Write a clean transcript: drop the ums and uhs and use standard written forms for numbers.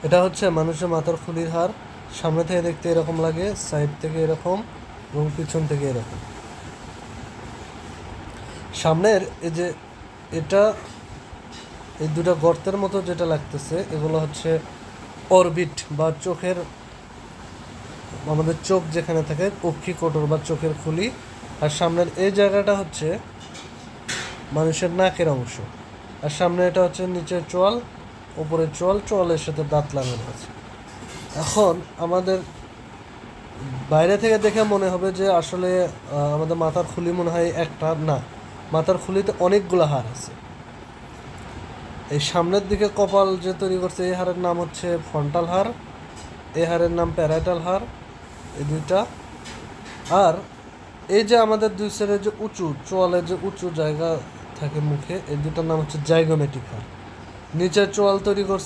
এটা হচ্ছে মানুষের মাথার খুলির হার। সামনে থেকে দেখতে এরকম লাগে, সাইড থেকে এরকম এবং পিছন থেকে এরকম। সামনের এই যে এটা, এই দুটো গর্তের মতো যেটা লাগতেছে, এগুলো হচ্ছে অরবিট বা চোখের, আমাদের চোখ যেখানে থাকে অক্ষিকোটর বা চোখের খুলি। আর সামনের এই জায়গাটা হচ্ছে মানুষের নাকের অংশ। আর সামনে এটা হচ্ছে নিচের চোয়াল, উপরের চোয়াল, চোয়ালের সাথে দাঁত লাগানো আছে। এখন আমাদের বাইরে থেকে দেখে মনে হবে যে আসলে আমাদের মাথার খুলি মনে হয় একটা, না, মাথার খুলিতে অনেকগুলো হাড় আছে। এই সামনের দিকে কপাল যে তৈরি করছে এই হাড়ের নাম হচ্ছে ফ্রন্টাল হাড়, এই হাড়ের নাম প্যারাইটাল হাড়, এই দুইটা। আর এই যে আমাদের দুই সাইডে যে উঁচু চোয়ালের যে উঁচু জায়গা থাকে মুখে, এই দুটার নাম হচ্ছে জাইগোমেটিক হাড়। নিচের চোয়াল তৈরি করছে